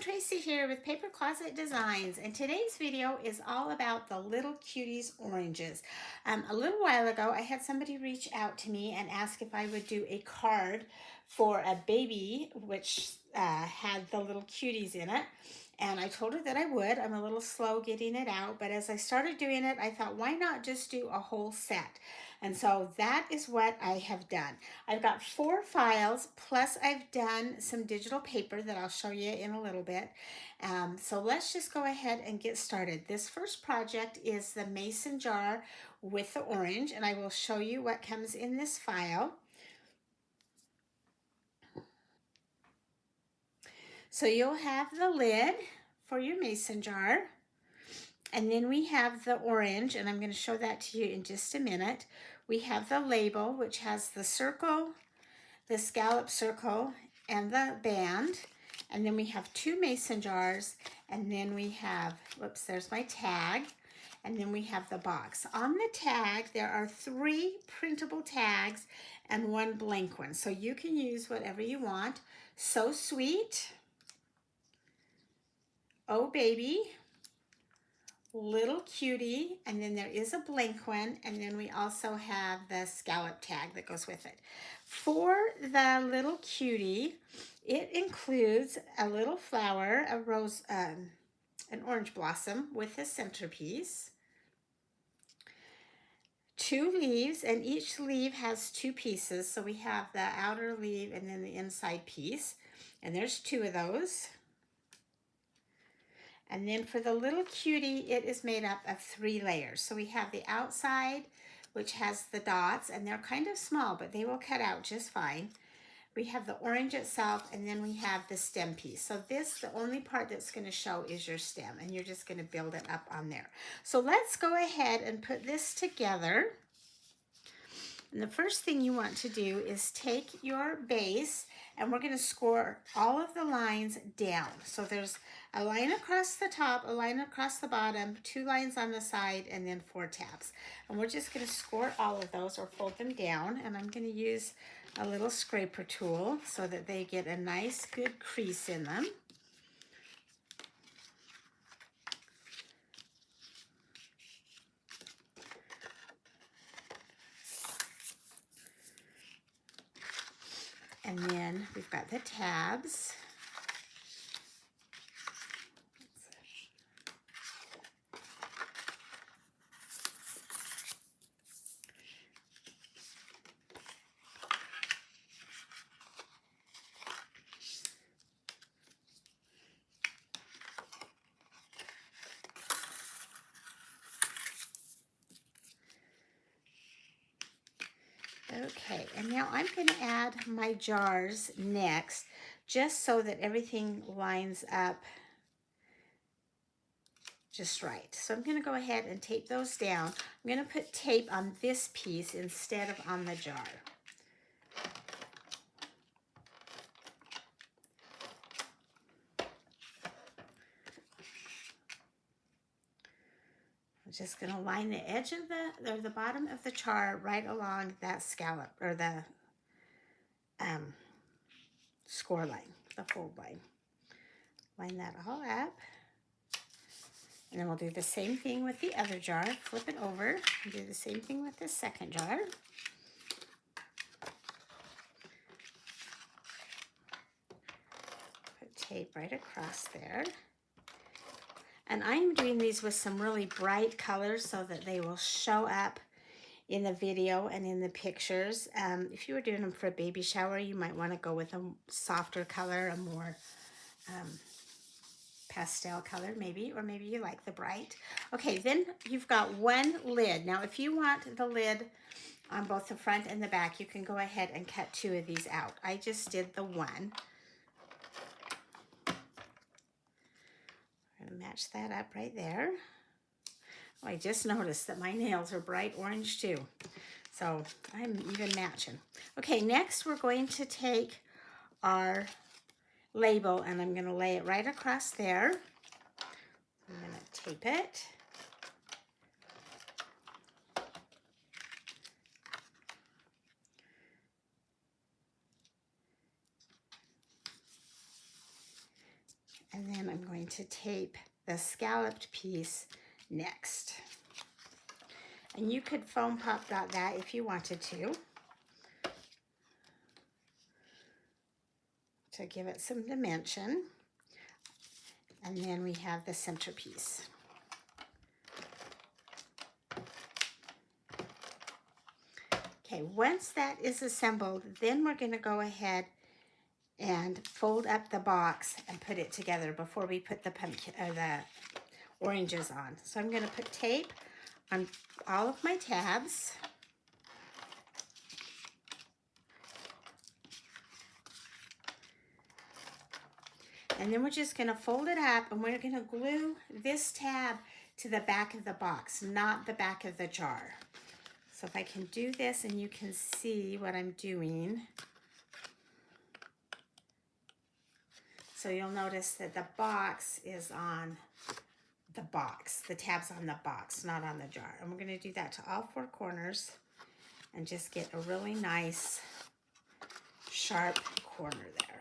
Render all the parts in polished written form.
Tracy here with Paper Closet Designs, and today's video is all about the little Cuties Oranges. A little while ago I had somebody reach out to me and ask if I would do a card for a baby which had the little cuties in it, and I told her that I would. I'm a little slow getting it out, but as I started doing it I thought, why not just do a whole set? And so that is what I have done. I've got 4 files, plus I've done some digital paper that I'll show you in a little bit. So let's just go ahead and get started. This first project is the mason jar with the orange, and I will show you what comes in this file. So you'll have the lid for your mason jar. And then we have the orange, and I'm going to show that to you in just a minute. We have the label, which has the circle, the scallop circle, and the band. And then we have 2 mason jars, and then we have, whoops, there's my tag, and then we have the box. On the tag, there are 3 printable tags and 1 blank one. So you can use whatever you want. So Sweet, Oh Baby, Little Cutie, and then there is a blank one, and then we also have the scallop tag that goes with it. For the little cutie, it includes a little flower, a rose, an orange blossom with a centerpiece, 2 leaves, and each leaf has 2 pieces. So we have the outer leaf and then the inside piece, and there's 2 of those. And then for the little cutie, it is made up of 3 layers. So we have the outside, which has the dots, and they're kind of small, but they will cut out just fine. We have the orange itself, and then we have the stem piece. So this, the only part that's going to show is your stem, and you're just going to build it up on there. So let's go ahead and put this together. And the first thing you want to do is take your base, and we're going to score all of the lines down. So there's a line across the top, a line across the bottom, 2 lines on the side, and then 4 tabs. And we're just going to score all of those or fold them down. And I'm going to use a little scraper tool so that they get a nice good crease in them. And then we've got the tabs. Okay, and now I'm going to add my jars next, just so that everything lines up just right. So I'm going to go ahead and tape those down. I'm going to put tape on this piece instead of on the jar. I'm just going to line the edge of the bottom of the jar right along that scallop, or the score line, the fold line. Line that all up. And then we'll do the same thing with the other jar. Flip it over and do the same thing with the second jar. Put tape right across there. And I'm doing these with some really bright colors so that they will show up in the video and in the pictures. If you were doing them for a baby shower, you might want to go with a softer color, a more pastel color maybe, or maybe you like the bright. Okay, then you've got 1 lid. Now if you want the lid on both the front and the back, you can go ahead and cut 2 of these out. I just did the 1. I'm going to match that up right there. Oh, I just noticed that my nails are bright orange too. So I'm even matching. Okay, next we're going to take our label, and I'm going to lay it right across there. I'm going to tape it. And then I'm going to tape the scalloped piece next. And you could foam pop dot that if you wanted to give it some dimension. And then we have the centerpiece. Okay, once that is assembled, then we're going to go ahead and fold up the box and put it together before we put the pumpkin or the oranges on. So I'm going to put tape on all of my tabs. And then we're just going to fold it up, and we're going to glue this tab to the back of the box, not the back of the jar. So if I can do this and you can see what I'm doing. So you'll notice that the box is on the box. The tab's on the box, not on the jar. And we're going to do that to all four corners and just get a really nice sharp corner there.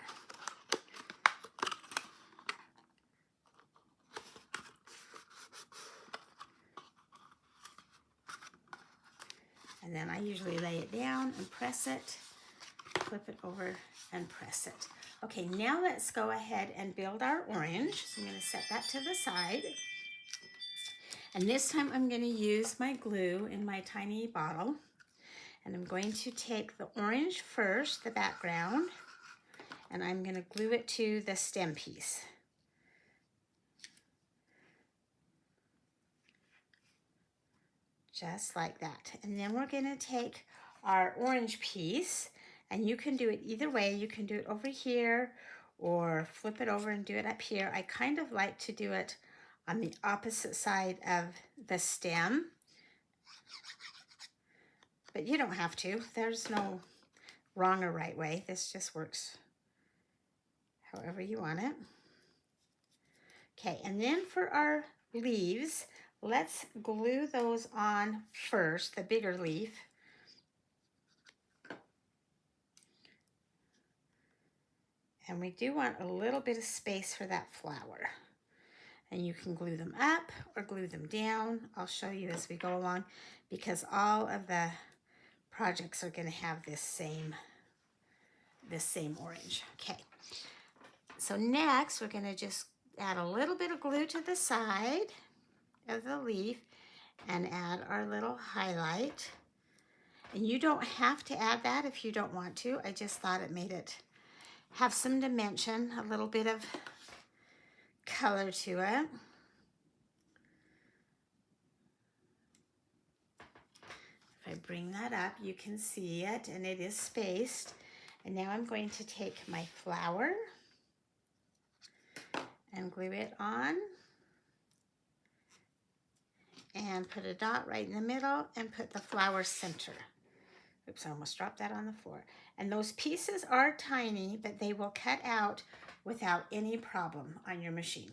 And then I usually lay it down and press it, flip it over and press it. Okay, now let's go ahead and build our orange. So I'm going to set that to the side. And this time I'm going to use my glue in my tiny bottle. And I'm going to take the orange first, the background, and I'm going to glue it to the stem piece. Just like that. And then we're going to take our orange piece, and you can do it either way. You can do it over here or flip it over and do it up here. I kind of like to do it on the opposite side of the stem, but you don't have to. There's no wrong or right way. This just works however you want it. Okay, and then for our leaves, let's glue those on first, the bigger leaf. And we do want a little bit of space for that flower. And you can glue them up or glue them down. I'll show you as we go along, because all of the projects are going to have this same orange. Okay, so next we're going to just add a little bit of glue to the side of the leaf and add our little highlight. And you don't have to add that if you don't want to. I just thought it made it have some dimension, a little bit of color to it. If I bring that up, you can see it, and it is spaced. And now I'm going to take my flower and glue it on and put a dot right in the middle and put the flower center. Oops, I almost dropped that on the floor. And those pieces are tiny, but they will cut out without any problem on your machine.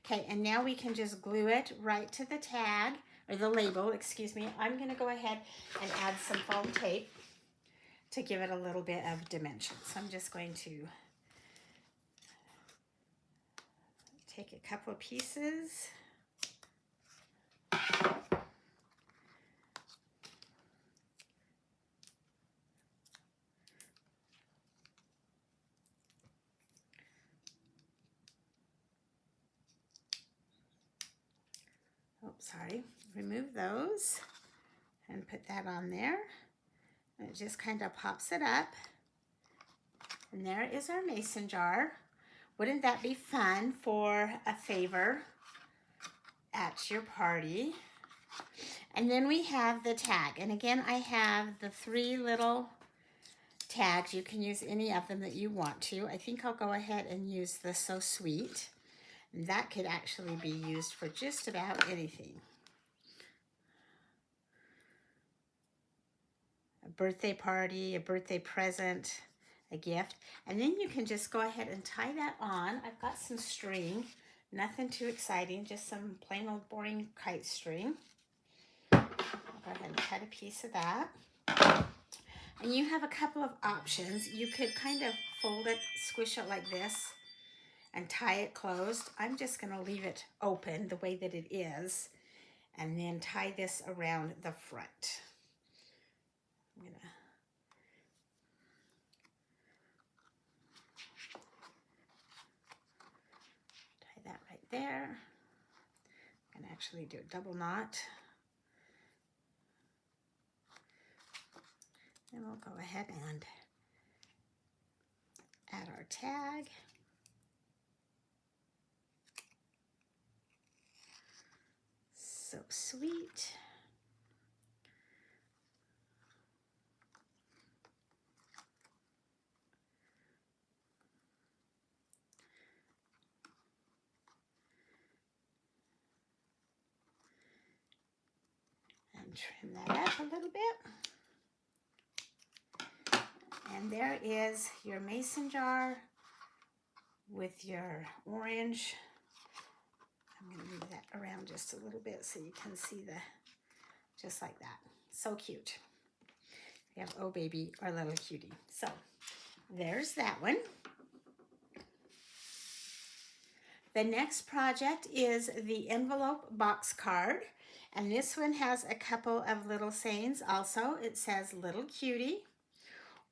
Okay, and now we can just glue it right to the tag, or the label, excuse me. I'm going to go ahead and add some foam tape to give it a little bit of dimension. So I'm just going to take a couple of pieces. Sorry, remove those and put that on there. And it just kind of pops it up. And there is our mason jar. Wouldn't that be fun for a favor at your party? And then we have the tag. And again, I have the 3 little tags. You can use any of them that you want to. I think I'll go ahead and use the So Sweet. That could actually be used for just about anything. A birthday party, a birthday present, a gift. And then you can just go ahead and tie that on. I've got some string, nothing too exciting, just some plain old boring kite string. I'll go ahead and cut a piece of that. And you have a couple of options. You could kind of fold it, squish it like this, and tie it closed. I'm just going to leave it open the way that it is and then tie this around the front. I'm going to tie that right there. I'm going to actually do a double knot. And we'll go ahead and add our tag. So sweet. And trim that up a little bit. And there is your mason jar with your orange. I'm going to move that around just a little bit so you can see just like that. So cute. We have Oh Baby, our little cutie. So there's that one. The next project is the envelope box card. And this one has a couple of little sayings also. It says little cutie,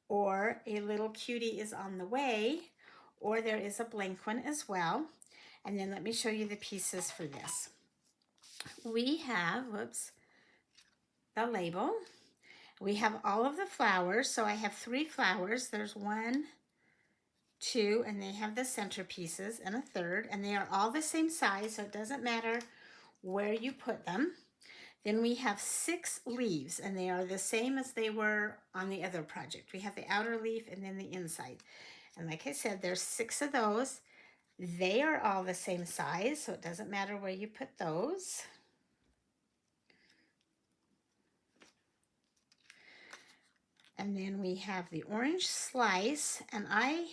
or a little cutie is on the way, or there is a blank one as well. And then let me show you the pieces for this. We have, the label. We have all of the flowers. So I have 3 flowers. There's 1, 2, and they have the centerpieces, and a third, and they are all the same size, so it doesn't matter where you put them. Then we have 6 leaves, and they are the same as they were on the other project. We have the outer leaf and then the inside. And like I said, there's 6 of those. They are all the same size, so it doesn't matter where you put those. And then we have the orange slice, and I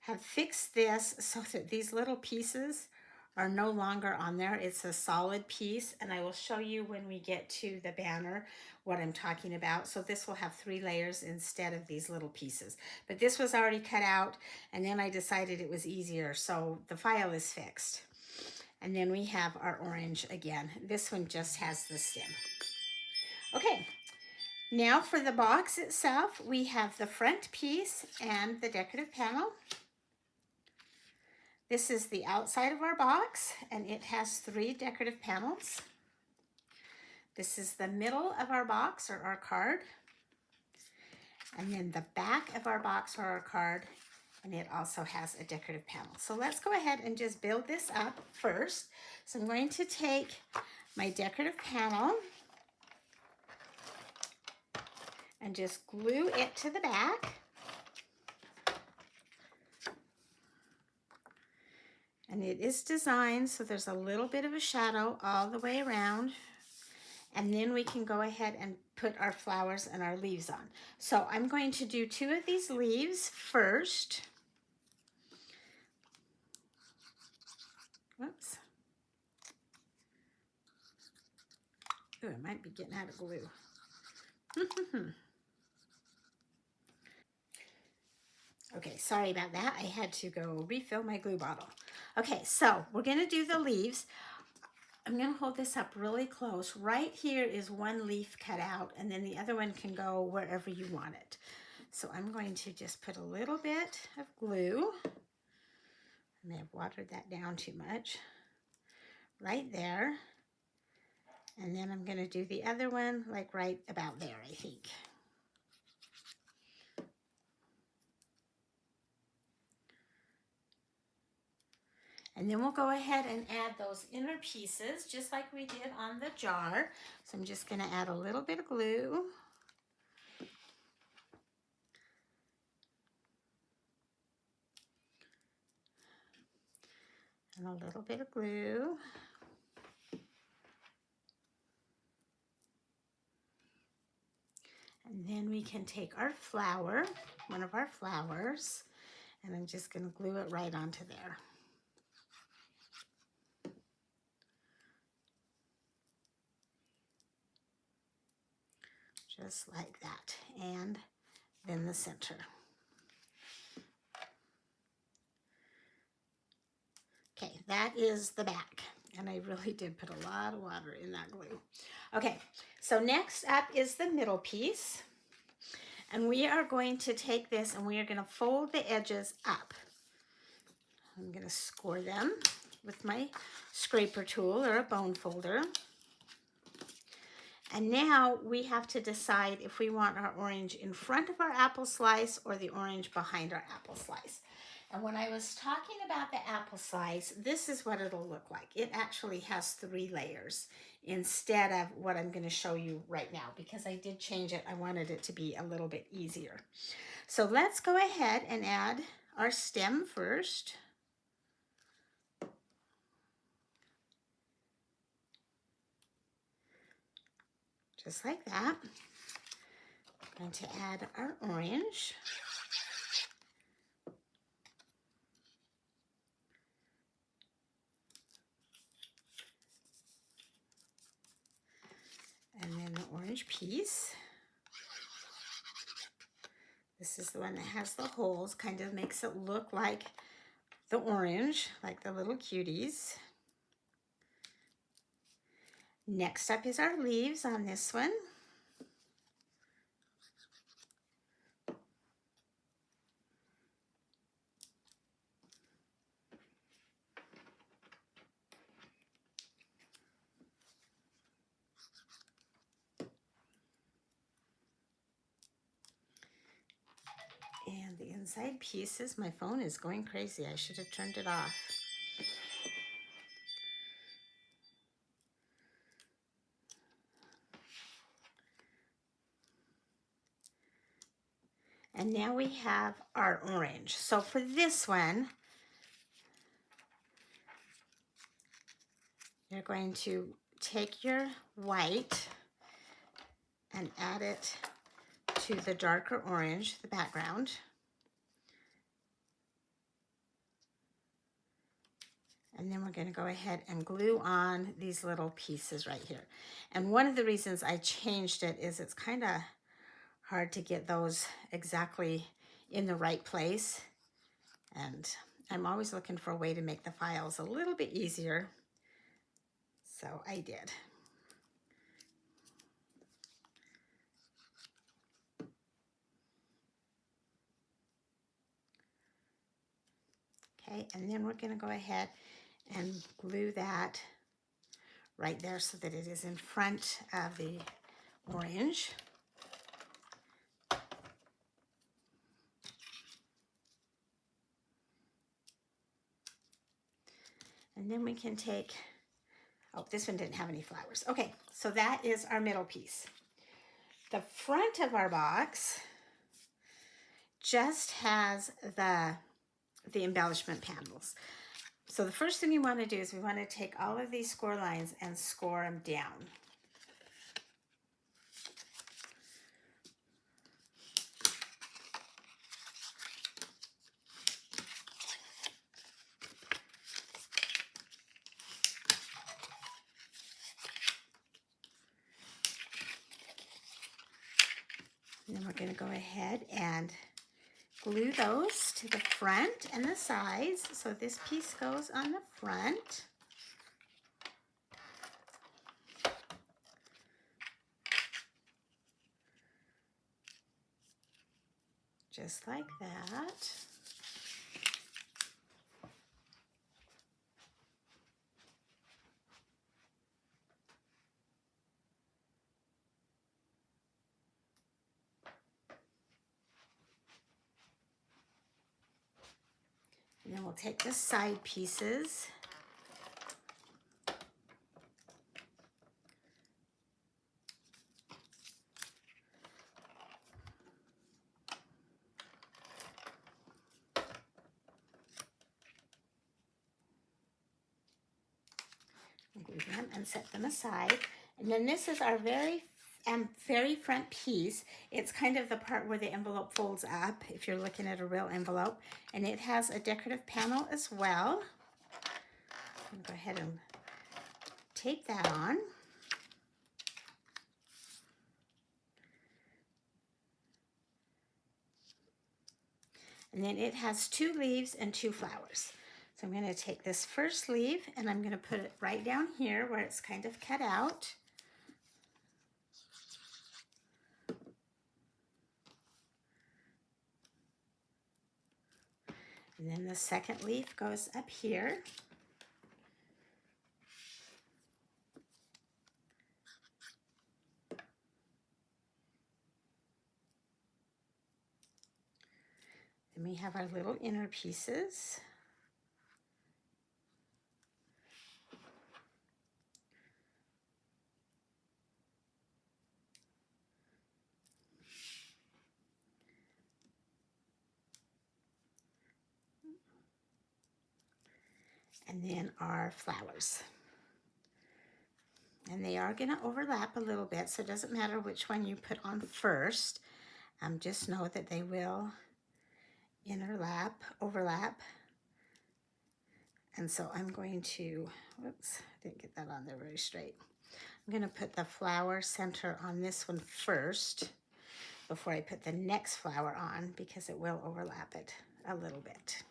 have fixed this so that these little pieces are no longer on there. It's a solid piece, and I will show you when we get to the banner what I'm talking about. So this will have 3 layers instead of these little pieces. But this was already cut out, and then I decided it was easier, so the file is fixed. And then we have our orange again. This one just has the stem. Okay, now for the box itself, we have the front piece and the decorative panel. This is the outside of our box, and it has 3 decorative panels. This is the middle of our box, or our card. And then the back of our box, or our card, and it also has a decorative panel. So let's go ahead and just build this up first. So I'm going to take my decorative panel and just glue it to the back. And it is designed so there's a little bit of a shadow all the way around. And then we can go ahead and put our flowers and our leaves on. So I'm going to do 2 of these leaves first. Whoops. Ooh, I might be getting out of glue. Okay, sorry about that. I had to go refill my glue bottle. Okay, so we're going to do the leaves. I'm going to hold this up really close. Right here is 1 leaf cut out, and then the other one can go wherever you want it. So I'm going to just put a little bit of glue. I may have watered that down too much. Right there. And then I'm going to do the other one like right about there, I think. And then we'll go ahead and add those inner pieces just like we did on the jar. So I'm just going to add a little bit of glue. And a little bit of glue. And then we can take our flower, one of our flowers, and I'm just going to glue it right onto there. Just like that. And then the center. that is the back. And I really did put a lot of water in that glue. Okay, so next up is the middle piece. And we are going to take this and we are going to fold the edges up. I'm going to score them with my scraper tool or a bone folder. And now we have to decide if we want our orange in front of our apple slice or the orange behind our apple slice. And when I was talking about the apple slice, this is what it'll look like. It actually has 3 layers instead of what I'm going to show you right now, because I did change it. I wanted it to be a little bit easier. So let's go ahead and add our stem first. Just like that. I'm going to add our orange. And then the orange piece. This is the one that has the holes, kind of makes it look like the orange, like the little cuties. Next up is our leaves on this one. And the inside pieces, my phone is going crazy. I should have turned it off. And now we have our orange. So for this one, you're going to take your white and add it to the darker orange, the background. And then we're going to go ahead and glue on these little pieces right here. And one of the reasons I changed it is it's kind of hard to get those exactly in the right place. And I'm always looking for a way to make the files a little bit easier. So I did. Okay, and then we're going to go ahead and glue that right there so that it is in front of the orange. And then we can take, oh, this one didn't have any flowers. Okay, so that is our middle piece. The front of our box just has the embellishment panels. So the first thing you want to do is we want to take all of these score lines and score them down. And then we're going to go ahead and glue those to the front and the sides. So this piece goes on the front. Just like that. And then we'll take the side pieces and glue them and set them aside. And then this is our very front piece. It's kind of the part where the envelope folds up if you're looking at a real envelope, and it has a decorative panel as well. I'm gonna go ahead and tape that on. And then it has 2 leaves and 2 flowers. So I'm going to take this first leaf and I'm going to put it right down here where it's kind of cut out. And then the second leaf goes up here. Then we have our little inner pieces. And then our flowers. And they are going to overlap a little bit, so it doesn't matter which one you put on first. Just know that they will overlap. And so I'm going to, whoops, I didn't get that on there very straight. I'm going to put the flower center on this one first before I put the next flower on, because it will overlap it a little bit.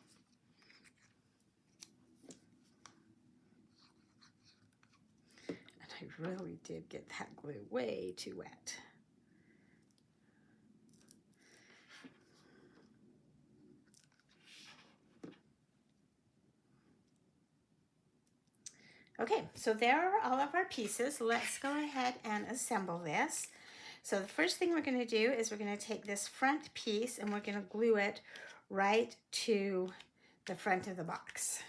I really did get that glue way too wet. Okay, so there are all of our pieces. Let's go ahead and assemble this. So the first thing we're going to do is we're going to take this front piece and we're going to glue it right to the front of the box.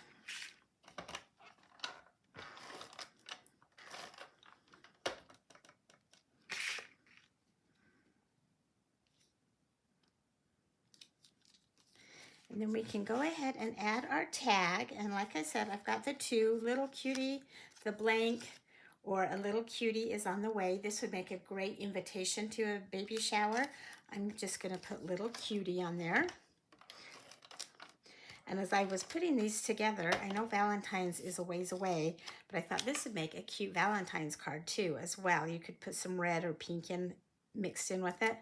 And then we can go ahead and add our tag. And like I said, I've got the two, little cutie, the blank, or a little cutie is on the way. This would make a great invitation to a baby shower. I'm just going to put little cutie on there. And as I was putting these together, I know Valentine's is a ways away, but I thought this would make a cute Valentine's card too as well. You could put some red or pink in, mixed in with it.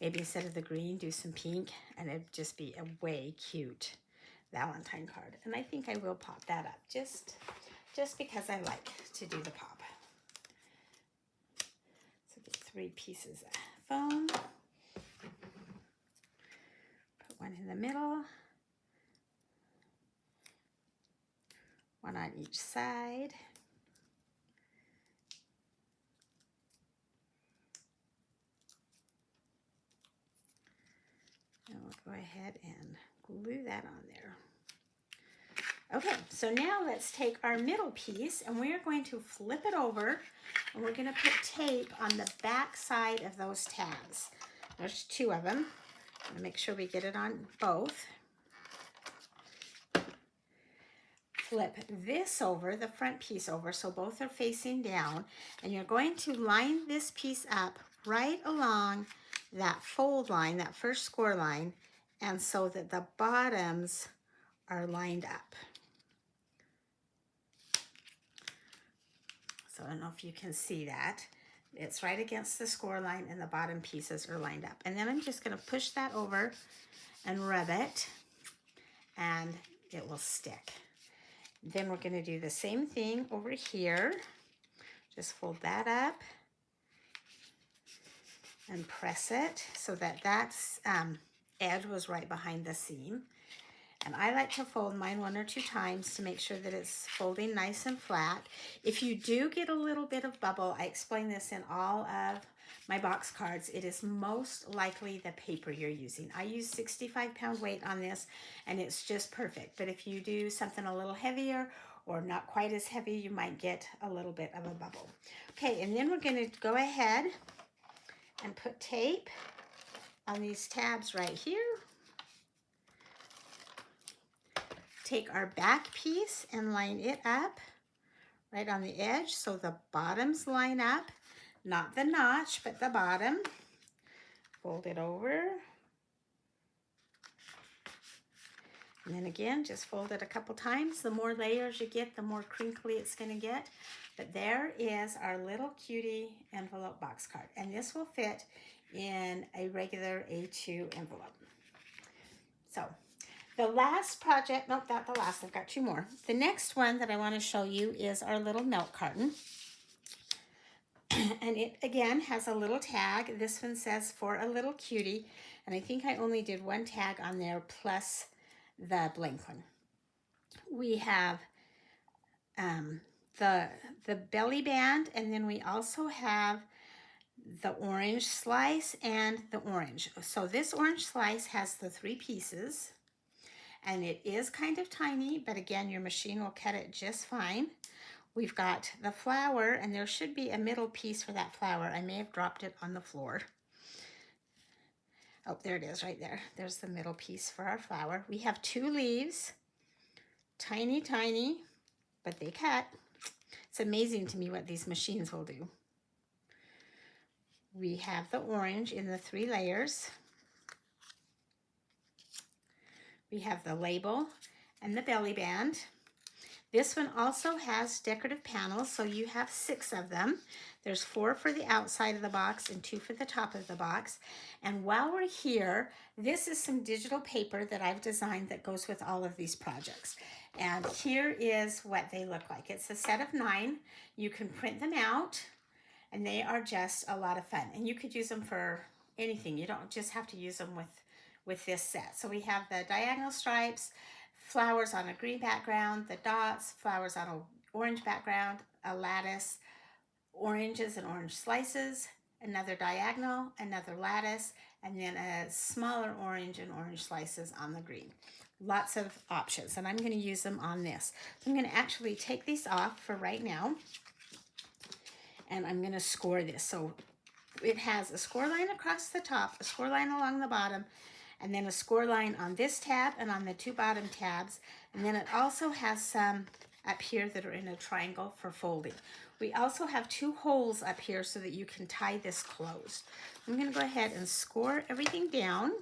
Maybe instead of the green, do some pink, and it'd just be a way cute Valentine card. And I think I will pop that up just because I like to do the pop. So get 3 pieces of foam. Put one in the middle. One on each side. And we'll go ahead and glue that on there. Okay, so now let's take our middle piece and we are going to flip it over and we're going to put tape on the back side of those tabs. There's 2 of them. I'm going to make sure we get it on both. Flip this over, the front piece over, so both are facing down, and you're going to line this piece up right along that fold line, that first score line, and so that the bottoms are lined up. So I don't know if you can see that. It's right against the score line and the bottom pieces are lined up. And then I'm just going to push that over and rub it, and it will stick. Then we're going to do the same thing over here. Just fold that up and press it so that that edge was right behind the seam. And I like to fold mine 1 or 2 times to make sure that it's folding nice and flat. If you do get a little bit of bubble, I explain this in all of my box cards, it is most likely the paper you're using. I use 65-pound weight on this and it's just perfect. But if you do something a little heavier or not quite as heavy, you might get a little bit of a bubble. Okay, and then we're going to go ahead and put tape on these tabs right here. Take our back piece and line it up right on the edge so the bottoms line up. Not the notch, but the bottom. Fold it over. And then again, just fold it a couple times. The more layers you get, the more crinkly it's going to get. But there is our little cutie envelope box card. And this will fit in a regular A2 envelope. So The last project, nope, not the last, I've got two more. The next one that I want to show you is our little milk carton. And it, again, has a little tag. This one says for a little cutie. And I think I only did one tag on there plus the blank one. We have the belly band, and then we also have the orange slice and the orange. So this orange slice has the 3 pieces, and it is kind of tiny, but again, your machine will cut it just fine. We've got the flower, and there should be a middle piece for that flower. I may have dropped it on the floor. Oh, there it is right there. There's the middle piece for our flower. We have 2 leaves, tiny, tiny, but they cut. It's amazing to me what these machines will do. We have the orange in the 3 layers. We have the label and the belly band. This one also has decorative panels, so you have 6 of them. There's 4 for the outside of the box and 2 for the top of the box. And while we're here, this is some digital paper that I've designed that goes with all of these projects. And here is what they look like. It's a set of 9. You can print them out, and they are just a lot of fun. And you could use them for anything. You don't just have to use them with this set. So we have the diagonal stripes, flowers on a green background, the dots, flowers on an orange background, a lattice, oranges and orange slices, another diagonal, another lattice, and then a smaller orange and orange slices on the green. Lots of options, and I'm going to use them on this. I'm going to actually take these off for right now, and I'm going to score this. So it has a score line across the top, a score line along the bottom, and then a score line on this tab and on the 2 bottom tabs. And then it also has some up here that are in a triangle for folding. We also have 2 holes up here so that you can tie this closed. I'm going to go ahead and score everything down.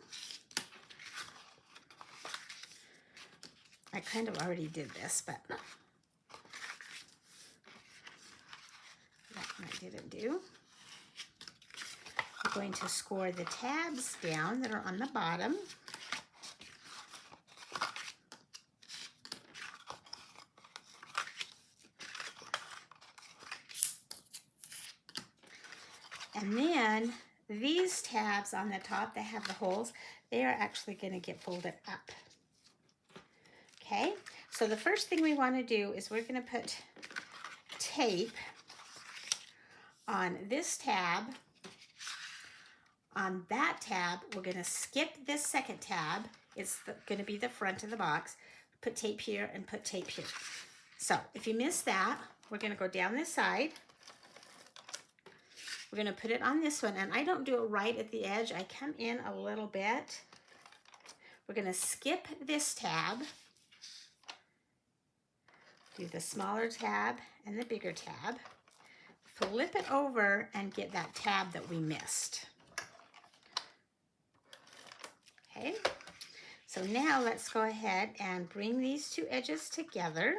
I kind of already did this, but that I didn't do. I'm going to score the tabs down that are on the bottom. And then these tabs on the top that have the holes, they are actually going to get folded up. Okay, so the first thing we want to do is we're going to put tape on this tab. On that tab, we're going to skip this second tab. It's going to be the front of the box. Put tape here and put tape here. So if you miss that, we're going to go down this side. We're going to put it on this one, and I don't do it right at the edge. I come in a little bit. We're going to skip this tab. Do the smaller tab and the bigger tab. Flip it over and get that tab that we missed. Okay, so now let's go ahead and bring these 2 edges together.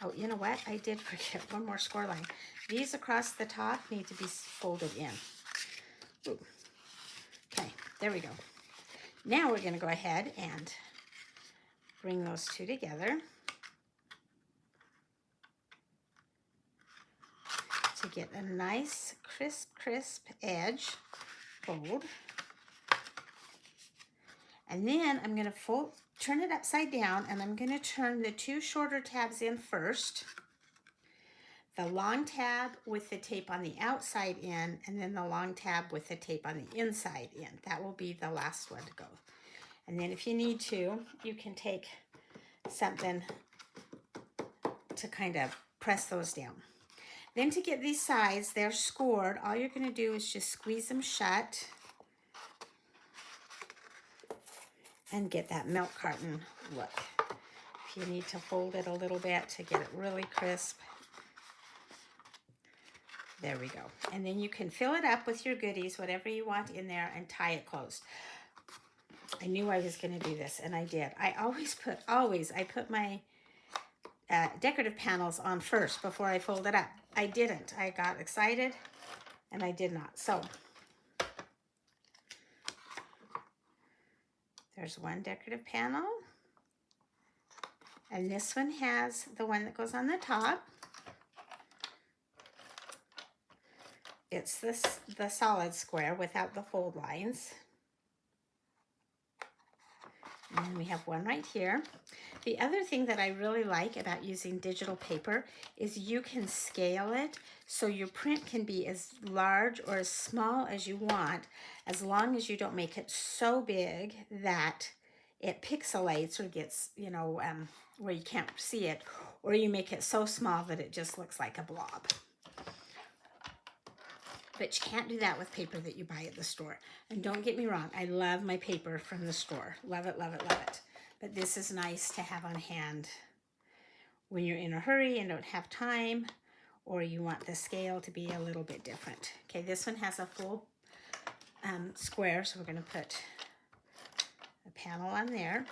Oh, you know what? I did forget one more score line. These across the top need to be folded in. Ooh. Okay, there we go. Now we're going to go ahead and bring those 2 together to get a nice crisp edge fold. And then I'm going to turn it upside down, and I'm going to turn the 2 shorter tabs in first. The long tab with the tape on the outside in, and then the long tab with the tape on the inside in. That will be the last one to go. And then if you need to, you can take something to kind of press those down. Then to get these sides, they're scored. All you're going to do is just squeeze them shut and get that milk carton look. If you need to fold it a little bit to get it really crisp. There we go. And then you can fill it up with your goodies, whatever you want in there, and tie it closed. I knew I was going to do this, and I did. I put my decorative panels on first before I fold it up. I didn't. I got excited, and I did not. So There's one decorative panel. And this one has the one that goes on the top. It's the solid square without the fold lines. And then we have one right here. The other thing that I really like about using digital paper is you can scale it so your print can be as large or as small as you want, as long as you don't make it so big that it pixelates or gets, you know, where you can't see it, or you make it so small that it just looks like a blob. But you can't do that with paper that you buy at the store. And don't get me wrong, I love my paper from the store. Love it, love it, love it. But this is nice to have on hand when you're in a hurry and don't have time, or you want the scale to be a little bit different. Okay, this one has a full square, so we're going to put a panel on there.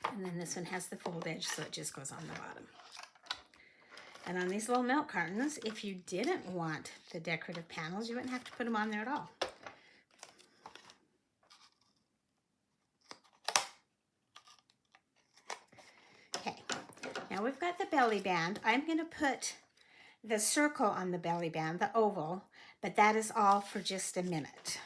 And then this one has the fold edge, so it just goes on the bottom. And on these little milk cartons, if you didn't want the decorative panels, you wouldn't have to put them on there at all. Okay, now we've got the belly band. I'm going to put the circle on the belly band, the oval, but that is all for just a minute.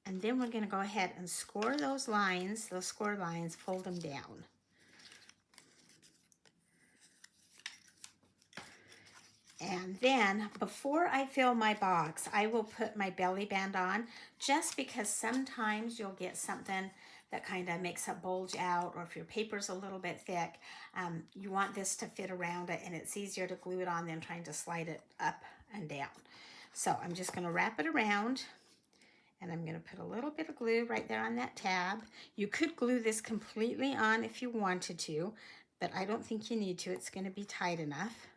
And then we're going to go ahead and score those lines, those score lines, fold them down. And then before I fill my box, I will put my belly band on, just because sometimes you'll get something that kind of makes it bulge out, or if your paper's a little bit thick, you want this to fit around it, and it's easier to glue it on than trying to slide it up and down. So I'm just going to wrap it around. And I'm going to put a little bit of glue right there on that tab. You could glue this completely on if you wanted to, but I don't think you need to. It's going to be tight enough.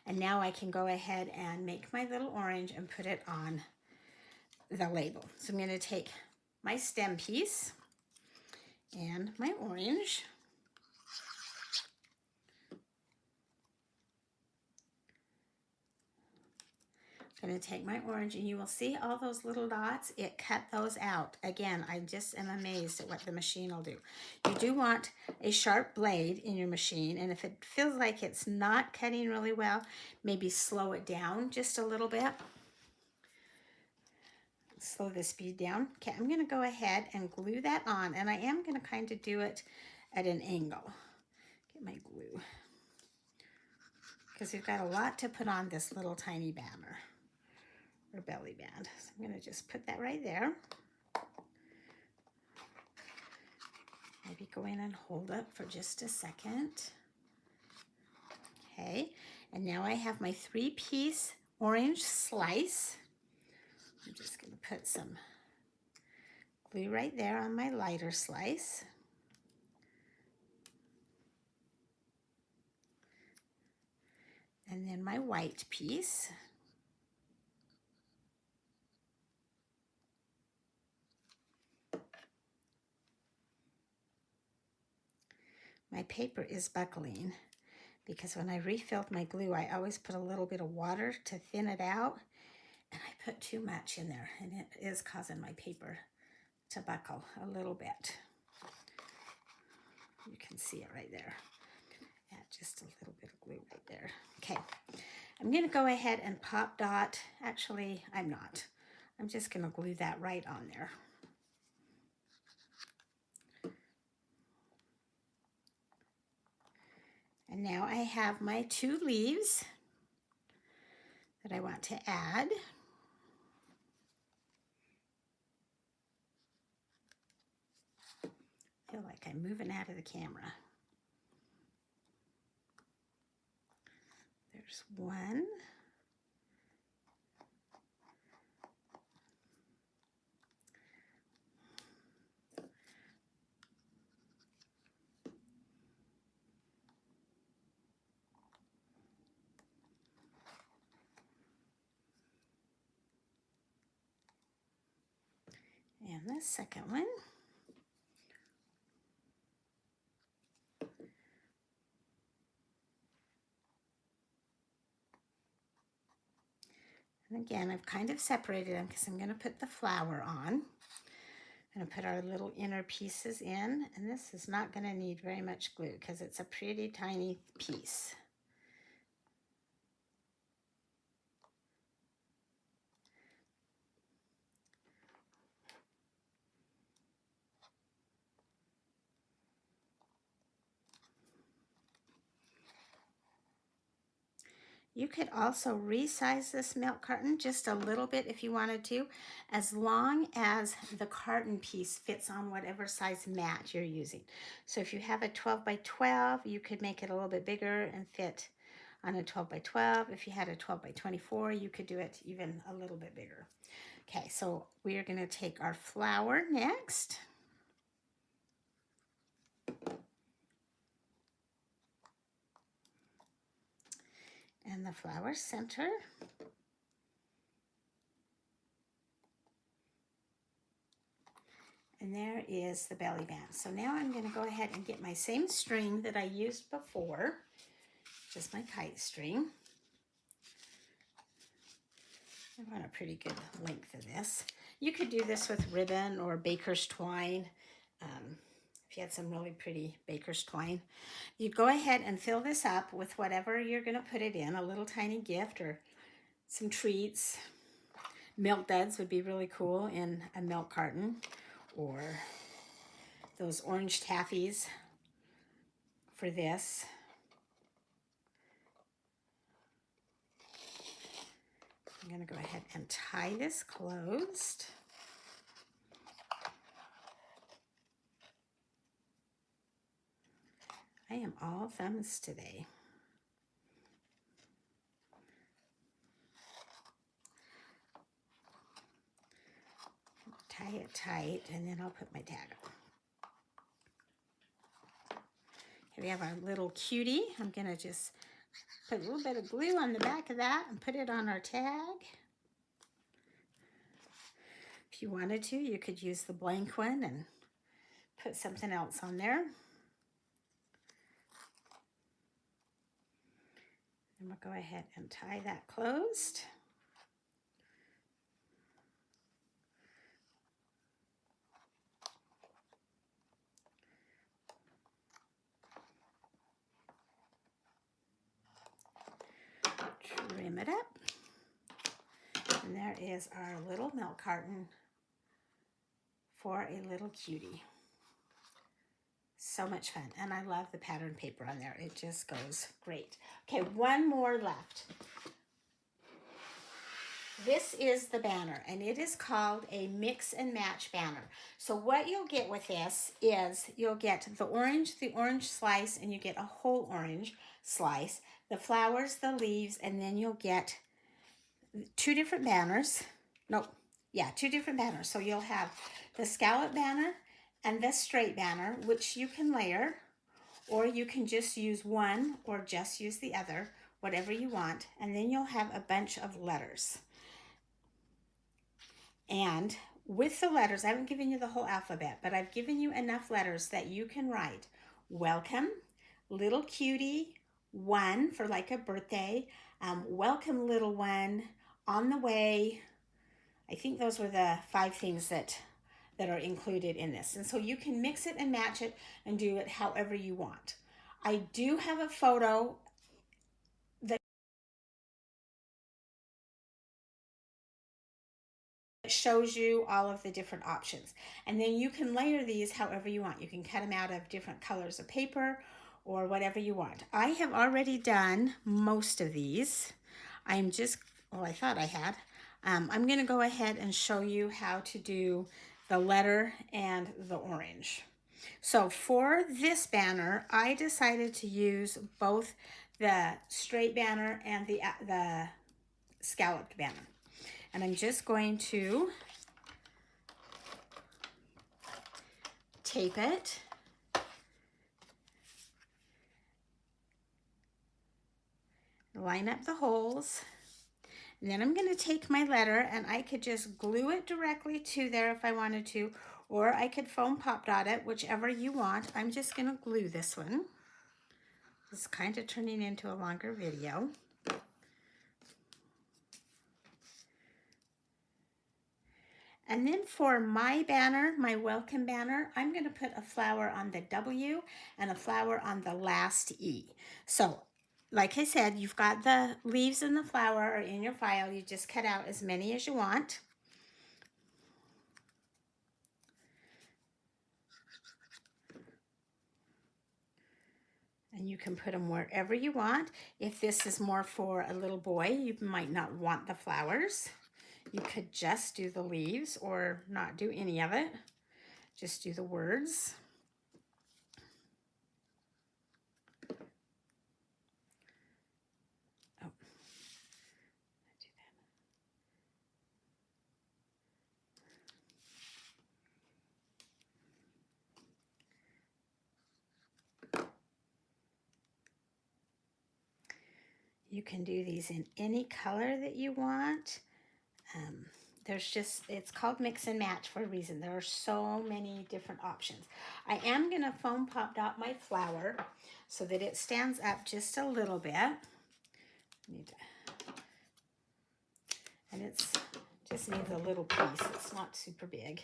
And now I can go ahead and make my little orange and put it on the label. So I'm going to take my stem piece and my orange. I'm going to take my orange, and you will see all those little dots. It cut those out. Again, I just am amazed at what the machine will do. You do want a sharp blade in your machine, and if it feels like it's not cutting really well, maybe slow it down just a little bit. Slow the speed down. Okay, I'm going to go ahead and glue that on, and I am going to kind of do it at an angle. Get my glue, because we've got a lot to put on this little tiny banner. Or belly band. So I'm going to just put that right there. Maybe go in and hold it for just a second. Okay, and now I have my 3-piece orange slice. I'm just going to put some glue right there on my lighter slice. And then my white piece. My paper is buckling because when I refilled my glue, I always put a little bit of water to thin it out, and I put too much in there, and it is causing my paper to buckle a little bit. You can see it right there. Add just a little bit of glue right there. Okay, I'm going to go ahead and pop dot. Actually, I'm not. I'm just going to glue that right on there. And now I have my 2 leaves that I want to add. I feel like I'm moving out of the camera. There's one. And the second one. And again, I've kind of separated them because I'm going to put the flower on. I'm going to put our little inner pieces in, and this is not going to need very much glue because it's a pretty tiny piece. You could also resize this milk carton just a little bit if you wanted to, as long as the carton piece fits on whatever size mat you're using. So if you have a 12 by 12, you could make it a little bit bigger and fit on a 12 by 12. If you had a 12 by 24, you could do it even a little bit bigger. Okay, so we are going to take our flower next. And the flower center. And there is the belly band. So now I'm going to go ahead and get my same string that I used before, just my kite string. I want a pretty good length of this. You could do this with ribbon or baker's twine. If you had some really pretty baker's twine. You go ahead and fill this up with whatever you're going to put it in, a little tiny gift or some treats. Milk duds would be really cool in a milk carton, or those orange taffies for this. I'm going to go ahead and tie this closed. I am all thumbs today. Tie it tight, and then I'll put my tag on. Here we have our little cutie. I'm going to just put a little bit of glue on the back of that and put it on our tag. If you wanted to, you could use the blank one and put something else on there. And we'll go ahead and tie that closed. Trim it up. And there is our little milk carton for a little cutie. So much fun. And I love the pattern paper on there. It just goes great. Okay, one more left. This is the banner, and it is called a mix and match banner. So what you'll get with this is you'll get the orange slice, and you get a whole orange slice, the flowers, the leaves, and then you'll get two different banners. Two different banners. So you'll have the scallop banner and the straight banner, which you can layer, or you can just use one or just use the other, whatever you want. And then you'll have a bunch of letters. And with the letters, I haven't given you the whole alphabet, but I've given you enough letters that you can write welcome, little cutie, one for like a birthday, welcome little one, on the way. I think those were the 5 things that are included in this. And so you can mix it and match it and do it however you want. I do have a photo that shows you all of the different options. And then you can layer these however you want. You can cut them out of different colors of paper or whatever you want. I have already done most of these. I thought I had. I'm going to go ahead and show you how to do the letter and the orange. So for this banner, I decided to use both the straight banner and the scalloped banner. And I'm just going to tape it. Line up the holes. And then I'm going to take my letter, and I could just glue it directly to there if I wanted to, or I could foam pop dot it, whichever you want. I'm just going to glue this one. This is kind of turning into a longer video. And then for my banner, my welcome banner, I'm going to put a flower on the W and a flower on the last E. So, like I said, you've got the leaves and the flower in your file. You just cut out as many as you want. And you can put them wherever you want. If this is more for a little boy, you might not want the flowers. You could just do the leaves or not do any of it. Just do the words. Oh, do that. You can do these in any color that you want. It's called mix and match for a reason. There are so many different options. I am going to foam pop dot my flower so that it stands up just a little bit. And it's just needs a little piece. It's not super big.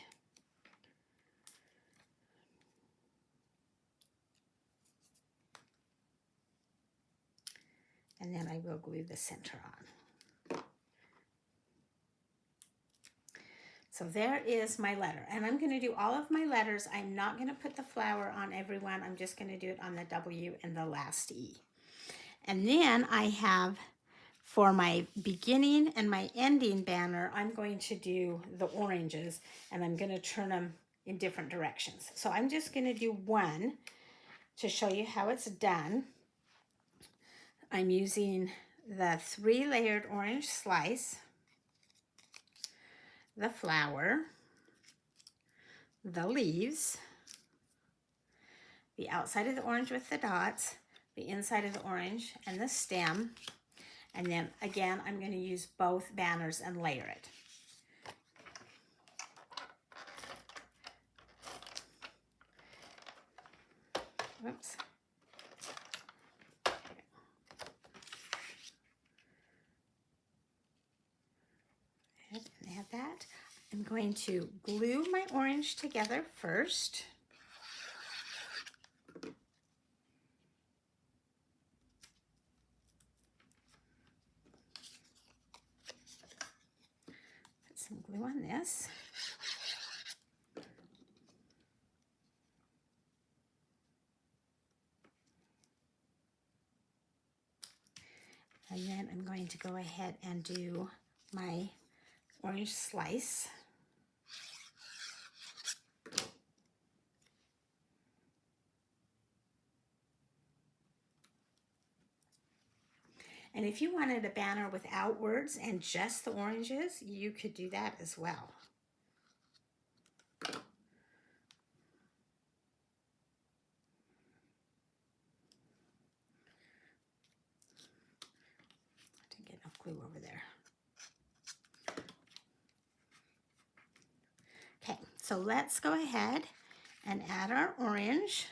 And then I will glue the center on. So there is my letter, and I'm going to do all of my letters. I'm not going to put the flower on everyone. I'm just going to do it on the W and the last E. And then I have, for my beginning and my ending banner, I'm going to do the oranges, and I'm going to turn them in different directions. So I'm just going to do one to show you how it's done. I'm using the 3-layered orange slice, the flower, the leaves, the outside of the orange with the dots, the inside of the orange, and the stem. And then again, I'm going to use both banners and layer it. Whoops. And add that. I'm going to glue my orange together first. Put some glue on this. And then I'm going to go ahead and do my orange slice. And if you wanted a banner without words and just the oranges, you could do that as well. Didn't get enough glue over there. Okay, so let's go ahead and add our orange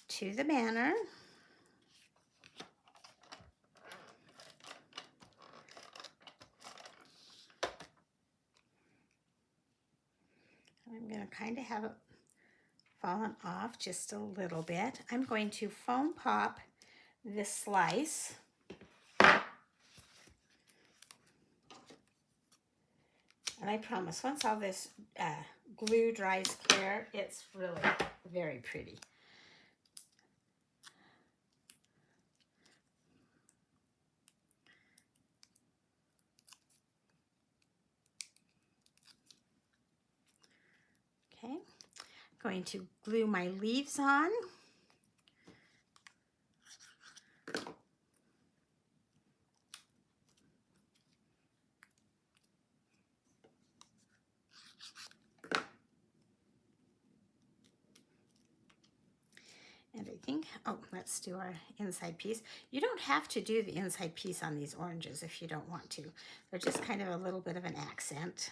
to the banner. I'm going to kind of have it fallen off just a little bit. I'm going to foam pop this slice. And I promise, once all this glue dries clear, it's really very pretty. Okay, I'm going to glue my leaves on. And I think, oh, let's do our inside piece. You don't have to do the inside piece on these oranges if you don't want to. They're just kind of a little bit of an accent.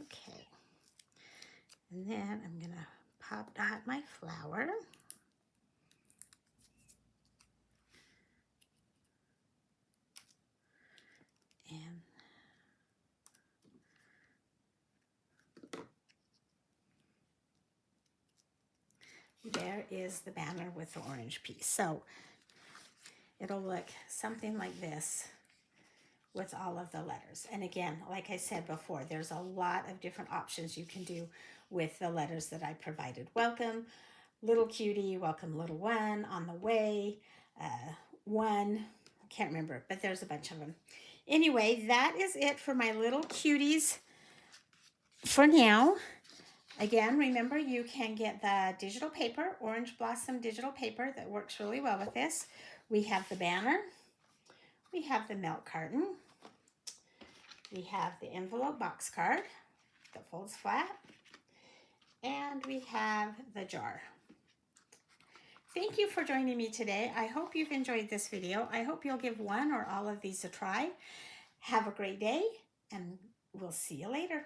Okay. And then I'm going to top dot my flower. And there is the banner with the orange piece. So it'll look something like this with all of the letters. And again, like I said before, there's a lot of different options you can do with the letters that I provided. Welcome, little cutie, welcome, little one, on the way, one, can't remember, but there's a bunch of them. Anyway, that is it for my little cuties for now. Again, remember you can get the digital paper, Orange Blossom digital paper that works really well with this. We have the banner. We have the milk carton. We have the envelope box card that folds flat. And we have the jar. Thank you for joining me today. I hope you've enjoyed this video. I hope you'll give one or all of these a try. Have a great day, and we'll see you later.